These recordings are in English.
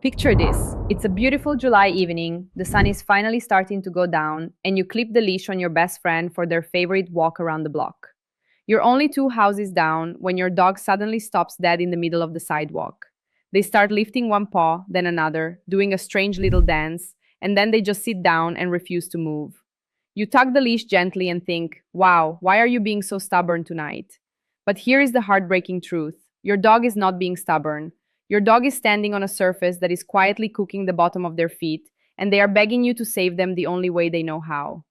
Picture this. It's a beautiful July evening, the sun is finally starting to go down, and you clip the leash on your best friend for their favorite walk around the block. You're only two houses down when your dog suddenly stops dead in the middle of the sidewalk. They start lifting one paw, then another, doing a strange little dance, and then they just sit down and refuse to move. You tug the leash gently and think, wow, why are you being so stubborn tonight? But here is the heartbreaking truth. Your dog is not being stubborn. Your dog is standing on a surface that is quietly cooking the bottom of their feet, and they are begging you to save them the only way they know how.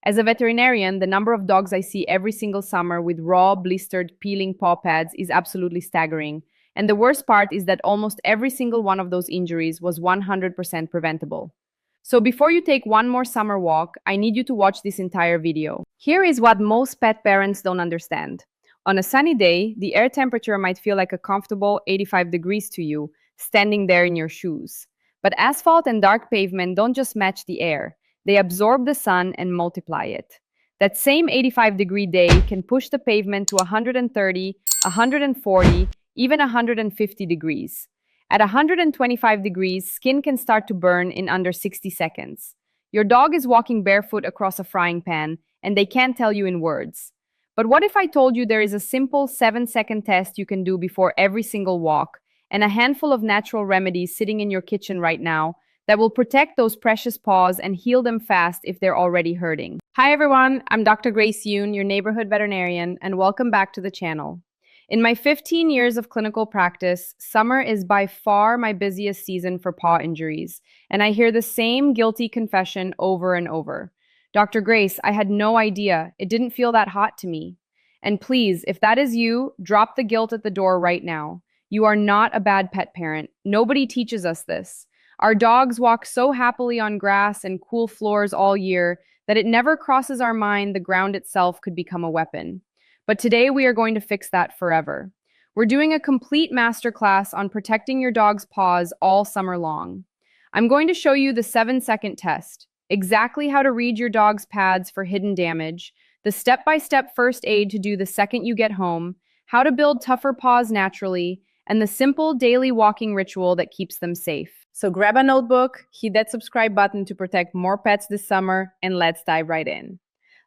As a veterinarian, the number of dogs I see every single summer with raw, blistered, peeling paw pads is absolutely staggering. And the worst part is that almost every single one of those injuries was 100% preventable. So before you take one more summer walk, I need you to watch this entire video. Here is what most pet parents don't understand. On a sunny day, the air temperature might feel like a comfortable 85 degrees to you, standing there in your shoes. But asphalt and dark pavement don't just match the air, they absorb the sun and multiply it. That same 85-degree day can push the pavement to 130, 140, even 150 degrees. At 125 degrees, skin can start to burn in under 60 seconds. Your dog is walking barefoot across a frying pan, and they can't tell you in words. But what if I told you there is a simple 7-second test you can do before every single walk, and a handful of natural remedies sitting in your kitchen right now that will protect those precious paws and heal them fast if they're already hurting? Hi everyone, I'm Dr. Grace Yoon, your neighborhood veterinarian, and welcome back to the channel. In my 15 years of clinical practice, summer is by far my busiest season for paw injuries, and I hear the same guilty confession over and over. Dr. Grace, I had no idea. It didn't feel that hot to me. And please, if that is you, drop the guilt at the door right now. You are not a bad pet parent. Nobody teaches us this. Our dogs walk so happily on grass and cool floors all year that it never crosses our mind the ground itself could become a weapon. But today we are going to fix that forever. We're doing a complete masterclass on protecting your dog's paws all summer long. I'm going to show you the 7-second test, exactly how to read your dog's pads for hidden damage, the step-by-step first aid to do the second you get home, how to build tougher paws naturally, and the simple daily walking ritual that keeps them safe. So grab a notebook, hit that subscribe button to protect more pets this summer, and let's dive right in.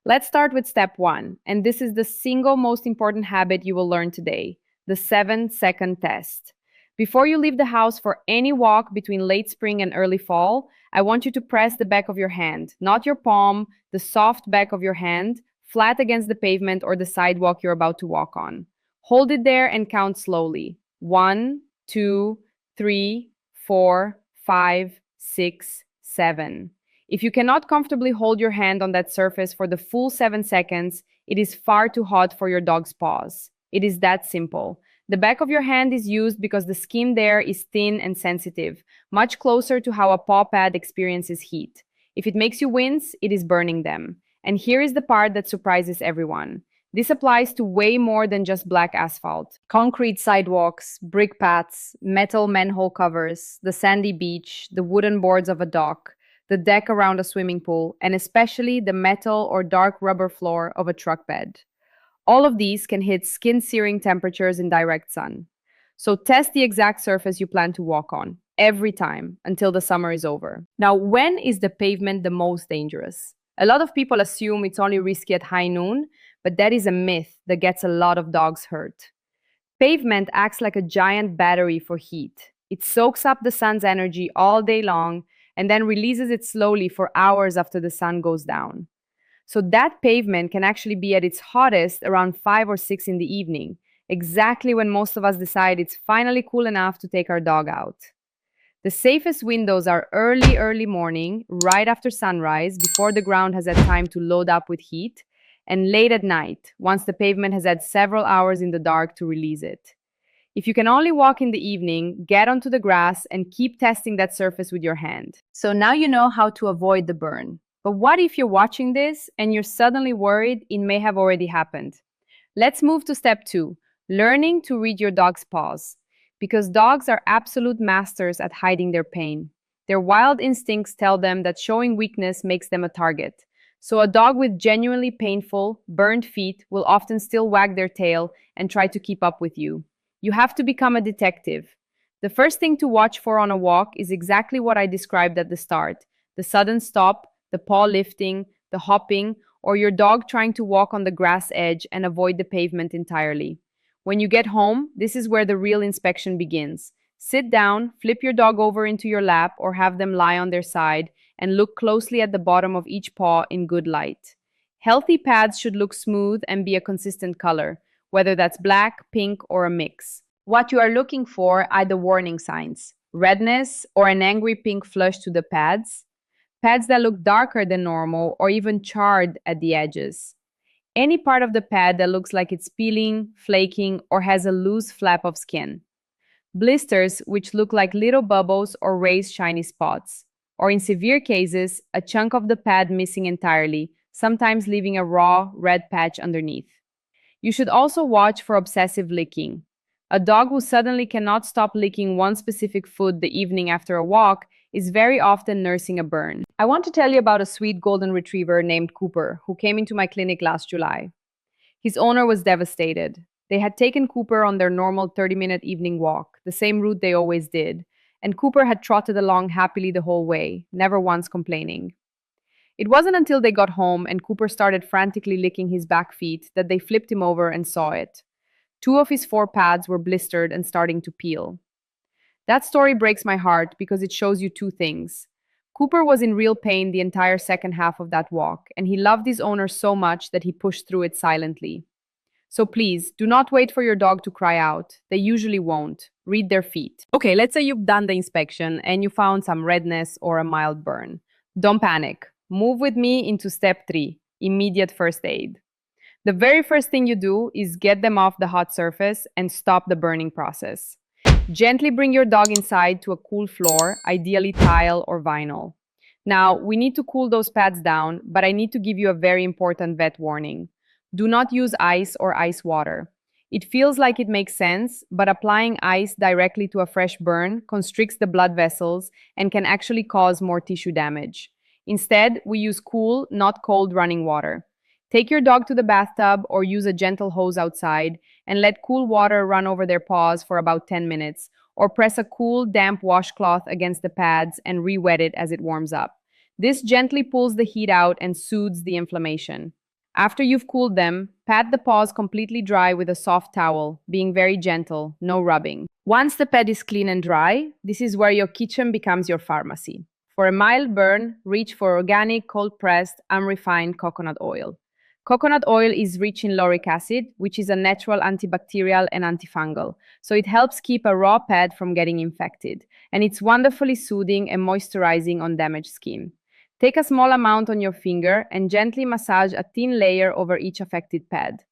Let's start with step 1, and this is the single most important habit you will learn today, the 7-second test. Before you leave the house for any walk between late spring and early fall, I want you to press the back of your hand, not your palm, the soft back of your hand, flat against the pavement or the sidewalk you're about to walk on. Hold it there and count slowly. 1, 2, 3, 4, 5, 6, 7. If you cannot comfortably hold your hand on that surface for the full 7 seconds, it is far too hot for your dog's paws. It is that simple. The back of your hand is used because the skin there is thin and sensitive, much closer to how a paw pad experiences heat. If it makes you wince, it is burning them. And here is the part that surprises everyone. This applies to way more than just black asphalt. Concrete sidewalks, brick paths, metal manhole covers, the sandy beach, the wooden boards of a dock, the deck around a swimming pool, and especially the metal or dark rubber floor of a truck bed. All of these can hit skin-searing temperatures in direct sun. So test the exact surface you plan to walk on, every time, until the summer is over. Now, when is the pavement the most dangerous? A lot of people assume it's only risky at high noon, but that is a myth that gets a lot of dogs hurt. Pavement acts like a giant battery for heat. It soaks up the sun's energy all day long and then releases it slowly for hours after the sun goes down. So that pavement can actually be at its hottest around 5 or 6 in the evening, exactly when most of us decide it's finally cool enough to take our dog out. The safest windows are early morning, right after sunrise, before the ground has had time to load up with heat, and late at night, once the pavement has had several hours in the dark to release it. If you can only walk in the evening, get onto the grass and keep testing that surface with your hand. So now you know how to avoid the burn. But what if you're watching this and you're suddenly worried it may have already happened? Let's move to step 2, learning to read your dog's paws. Because dogs are absolute masters at hiding their pain. Their wild instincts tell them that showing weakness makes them a target. So a dog with genuinely painful, burned feet will often still wag their tail and try to keep up with you. You have to become a detective. The first thing to watch for on a walk is exactly what I described at the start: the sudden stop, the paw lifting, the hopping, or your dog trying to walk on the grass edge and avoid the pavement entirely. When you get home, this is where the real inspection begins. Sit down, flip your dog over into your lap, or have them lie on their side, and look closely at the bottom of each paw in good light. Healthy pads should look smooth and be a consistent color, whether that's black, pink, or a mix. What you are looking for are the warning signs: redness or an angry pink flush to the pads, pads that look darker than normal or even charred at the edges, any part of the pad that looks like it's peeling, flaking, or has a loose flap of skin, blisters which look like little bubbles or raised shiny spots, or in severe cases, a chunk of the pad missing entirely, sometimes leaving a raw, red patch underneath. You should also watch for obsessive licking. A dog who suddenly cannot stop licking one specific food the evening after a walk is very often nursing a burn. I want to tell you about a sweet golden retriever named Cooper who came into my clinic last July. His owner was devastated. They had taken Cooper on their normal 30-minute evening walk, the same route they always did, and Cooper had trotted along happily the whole way, never once complaining. It wasn't until they got home and Cooper started frantically licking his back feet that they flipped him over and saw it. Two of his four pads were blistered and starting to peel. That story breaks my heart because it shows you two things. Cooper was in real pain the entire second half of that walk, and he loved his owner so much that he pushed through it silently. So please, do not wait for your dog to cry out. They usually won't. Read their feet. Okay, let's say you've done the inspection and you found some redness or a mild burn. Don't panic. Move with me into step 3, immediate first aid. The very first thing you do is get them off the hot surface and stop the burning process. Gently bring your dog inside to a cool floor, ideally tile or vinyl. Now, we need to cool those pads down, but I need to give you a very important vet warning. Do not use ice or ice water. It feels like it makes sense, but applying ice directly to a fresh burn constricts the blood vessels and can actually cause more tissue damage. Instead, we use cool, not cold running water. Take your dog to the bathtub or use a gentle hose outside and let cool water run over their paws for about 10 minutes, or press a cool, damp washcloth against the pads and re-wet it as it warms up. This gently pulls the heat out and soothes the inflammation. After you've cooled them, pat the paws completely dry with a soft towel, being very gentle, no rubbing. Once the pad is clean and dry, this is where your kitchen becomes your pharmacy. For a mild burn, reach for organic, cold-pressed, unrefined coconut oil. Coconut oil is rich in lauric acid, which is a natural antibacterial and antifungal, so it helps keep a raw pad from getting infected, and it's wonderfully soothing and moisturizing on damaged skin. Take a small amount on your finger and gently massage a thin layer over each affected pad.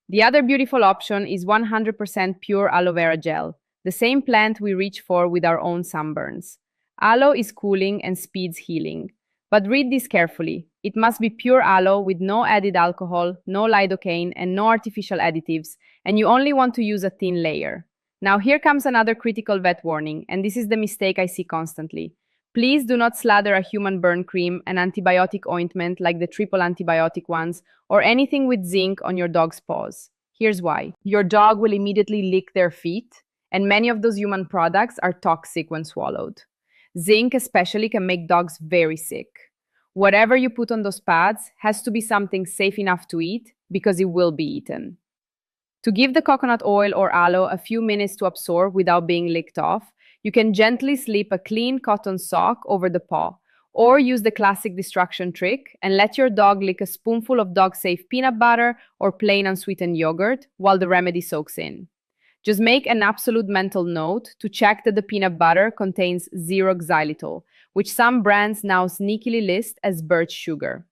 The other beautiful option is 100% pure aloe vera gel, the same plant we reach for with our own sunburns. Aloe is cooling and speeds healing. But read this carefully. It must be pure aloe with no added alcohol, no lidocaine, and no artificial additives, and you only want to use a thin layer. Now here comes another critical vet warning, and this is the mistake I see constantly. Please do not slather a human burn cream, an antibiotic ointment like the triple antibiotic ones, or anything with zinc on your dog's paws. Here's why. Your dog will immediately lick their feet, and many of those human products are toxic when swallowed. Zinc especially can make dogs very sick. Whatever you put on those pads has to be something safe enough to eat because it will be eaten. To give the coconut oil or aloe a few minutes to absorb without being licked off, you can gently slip a clean cotton sock over the paw, or use the classic distraction trick and let your dog lick a spoonful of dog-safe peanut butter or plain unsweetened yogurt while the remedy soaks in. Just make an absolute mental note to check that the peanut butter contains zero xylitol, which some brands now sneakily list as birch sugar.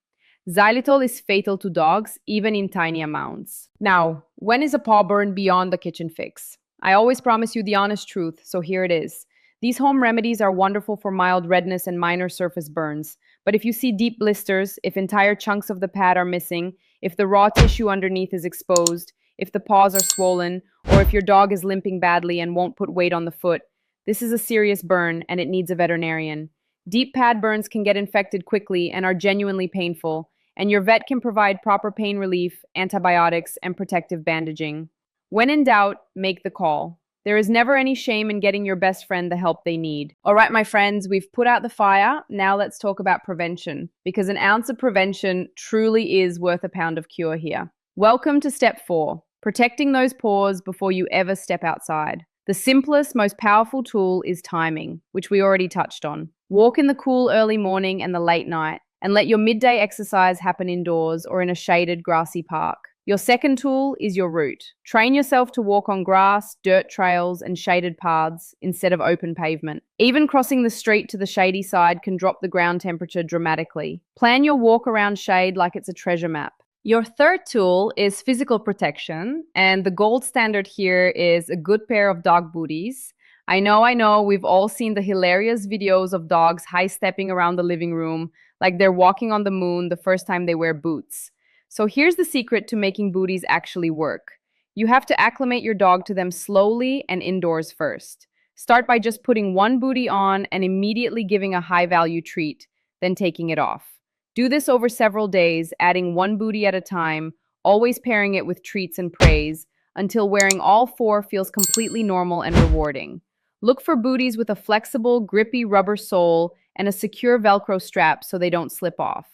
Xylitol is fatal to dogs, even in tiny amounts. Now, when is a paw burn beyond the kitchen fix? I always promise you the honest truth, so here it is. These home remedies are wonderful for mild redness and minor surface burns, but if you see deep blisters, if entire chunks of the pad are missing, if the raw tissue underneath is exposed, if the paws are swollen, or if your dog is limping badly and won't put weight on the foot, this is a serious burn and it needs a veterinarian. Deep pad burns can get infected quickly and are genuinely painful, and your vet can provide proper pain relief, antibiotics, and protective bandaging. When in doubt, make the call. There is never any shame in getting your best friend the help they need. All right, my friends, we've put out the fire. Now let's talk about prevention, because an ounce of prevention truly is worth a pound of cure here. Welcome to step 4, protecting those paws before you ever step outside. The simplest, most powerful tool is timing, which we already touched on. Walk in the cool early morning and the late night, and let your midday exercise happen indoors or in a shaded, grassy park. Your second tool is your route. Train yourself to walk on grass, dirt trails, and shaded paths instead of open pavement. Even crossing the street to the shady side can drop the ground temperature dramatically. Plan your walk around shade like it's a treasure map. Your third tool is physical protection, and the gold standard here is a good pair of dog booties. I know, we've all seen the hilarious videos of dogs high-stepping around the living room like they're walking on the moon the first time they wear boots. So here's the secret to making booties actually work. You have to acclimate your dog to them slowly and indoors first. Start by just putting one booty on and immediately giving a high-value treat, then taking it off. Do this over several days, adding one booty at a time, always pairing it with treats and praise, until wearing all 4 feels completely normal and rewarding. Look for booties with a flexible, grippy rubber sole and a secure Velcro strap so they don't slip off.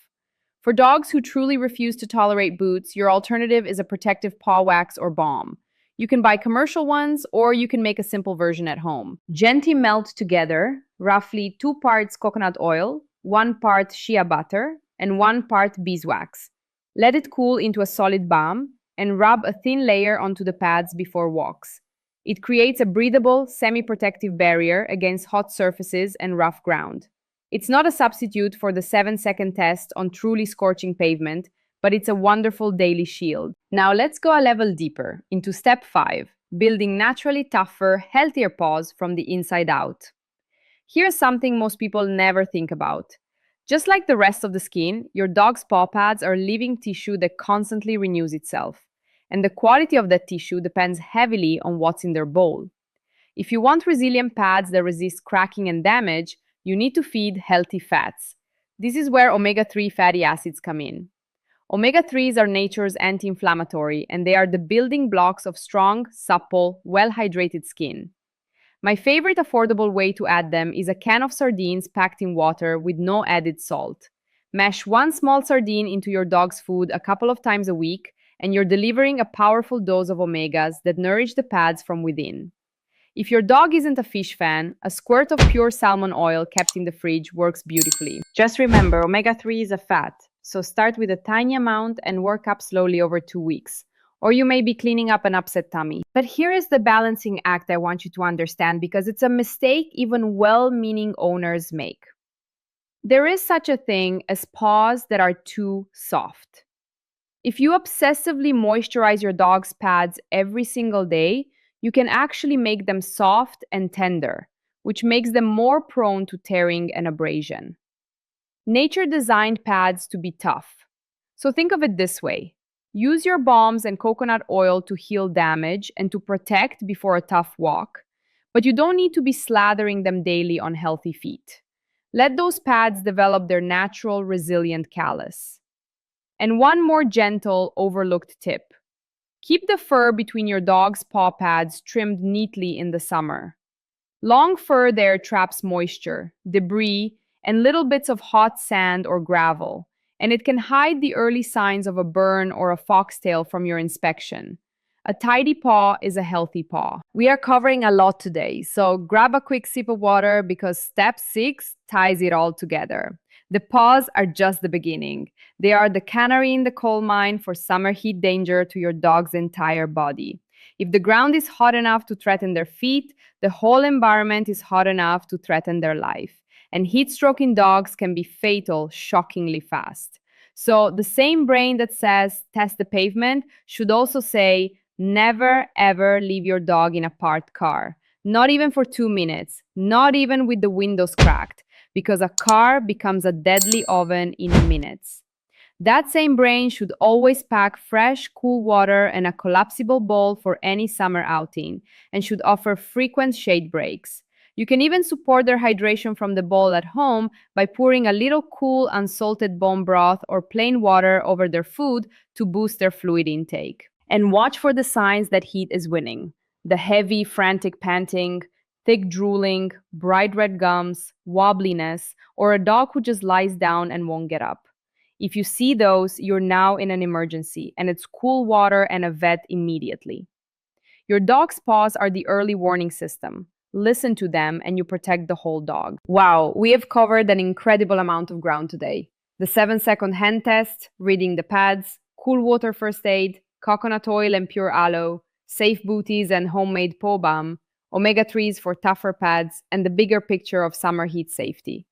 For dogs who truly refuse to tolerate boots, your alternative is a protective paw wax or balm. You can buy commercial ones, or you can make a simple version at home. Gently melt together roughly 2 parts coconut oil, 1 part shea butter, and 1 part beeswax. Let it cool into a solid balm and rub a thin layer onto the pads before walks. It creates a breathable, semi-protective barrier against hot surfaces and rough ground. It's not a substitute for the 7-second test on truly scorching pavement, but it's a wonderful daily shield. Now let's go a level deeper into step 5, building naturally tougher, healthier paws from the inside out. Here's something most people never think about. Just like the rest of the skin, your dog's paw pads are living tissue that constantly renews itself, and the quality of that tissue depends heavily on what's in their bowl. If you want resilient pads that resist cracking and damage, you need to feed healthy fats. This is where omega-3 fatty acids come in. Omega-3s are nature's anti-inflammatory, and they are the building blocks of strong, supple, well-hydrated skin. My favorite affordable way to add them is a can of sardines packed in water with no added salt. Mash 1 small sardine into your dog's food a couple of times a week, and you're delivering a powerful dose of omegas that nourish the pads from within. If your dog isn't a fish fan, a squirt of pure salmon oil kept in the fridge works beautifully. Just remember, omega-3 is a fat, so start with a tiny amount and work up slowly over 2 weeks. Or you may be cleaning up an upset tummy. But here is the balancing act I want you to understand, because it's a mistake even well-meaning owners make. There is such a thing as paws that are too soft. If you obsessively moisturize your dog's pads every single day, you can actually make them soft and tender, which makes them more prone to tearing and abrasion. Nature designed pads to be tough. So think of it this way. Use your balms and coconut oil to heal damage and to protect before a tough walk, but you don't need to be slathering them daily on healthy feet. Let those pads develop their natural, resilient callus. And one more gentle, overlooked tip. Keep the fur between your dog's paw pads trimmed neatly in the summer. Long fur there traps moisture, debris, and little bits of hot sand or gravel, and it can hide the early signs of a burn or a foxtail from your inspection. A tidy paw is a healthy paw. We are covering a lot today, so grab a quick sip of water because step 6 ties it all together. The paws are just the beginning. They are the canary in the coal mine for summer heat danger to your dog's entire body. If the ground is hot enough to threaten their feet, the whole environment is hot enough to threaten their life. And heat stroke in dogs can be fatal shockingly fast. So the same brain that says test the pavement should also say never ever leave your dog in a parked car. Not even for 2 minutes, not even with the windows cracked, because a car becomes a deadly oven in minutes. That same brain should always pack fresh, cool water and a collapsible bowl for any summer outing, and should offer frequent shade breaks. You can even support their hydration from the bowl at home by pouring a little cool, unsalted bone broth or plain water over their food to boost their fluid intake. And watch for the signs that heat is winning. the heavy, frantic panting, thick drooling, bright red gums, wobbliness, or a dog who just lies down and won't get up. If you see those, you're now in an emergency, and it's cool water and a vet immediately. Your dog's paws are the early warning system. Listen to them and you protect the whole dog. Wow, we have covered an incredible amount of ground today. The 7-second hand test, reading the pads, cool water first aid, coconut oil and pure aloe, safe booties and homemade paw balm, omega-3s for tougher pads, and the bigger picture of summer heat safety.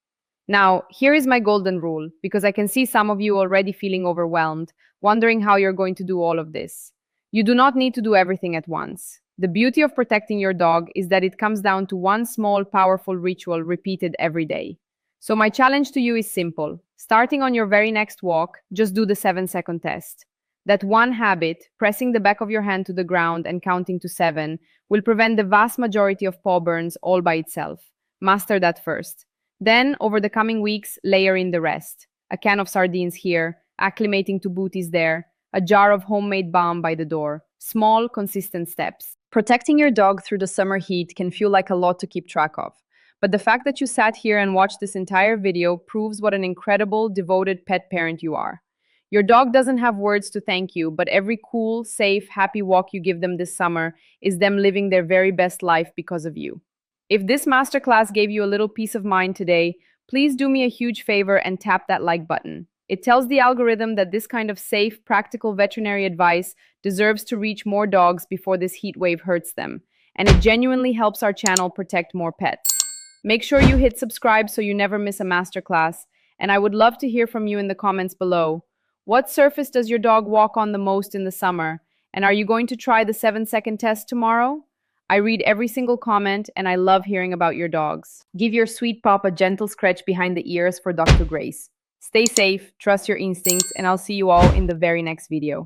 Now, here is my golden rule, because I can see some of you already feeling overwhelmed, wondering how you're going to do all of this. You do not need to do everything at once. The beauty of protecting your dog is that it comes down to one small, powerful ritual repeated every day. So, my challenge to you is simple. Starting on your very next walk, just do the 7-second test. That one habit, pressing the back of your hand to the ground and counting to 7, will prevent the vast majority of paw burns all by itself. Master that first. Then, over the coming weeks, layer in the rest. A can of sardines here, acclimating to booties there, a jar of homemade balm by the door. Small, consistent steps. Protecting your dog through the summer heat can feel like a lot to keep track of. But the fact that you sat here and watched this entire video proves what an incredible, devoted pet parent you are. Your dog doesn't have words to thank you, but every cool, safe, happy walk you give them this summer is them living their very best life because of you. If this masterclass gave you a little peace of mind today, please do me a huge favor and tap that like button. It tells the algorithm that this kind of safe, practical veterinary advice deserves to reach more dogs before this heat wave hurts them, and it genuinely helps our channel protect more pets. Make sure you hit subscribe so you never miss a masterclass, and I would love to hear from you in the comments below. What surface does your dog walk on the most in the summer? And are you going to try the 7-second test tomorrow? I read every single comment and I love hearing about your dogs. Give your sweet pup a gentle scratch behind the ears for Dr. Grace. Stay safe, trust your instincts, and I'll see you all in the very next video.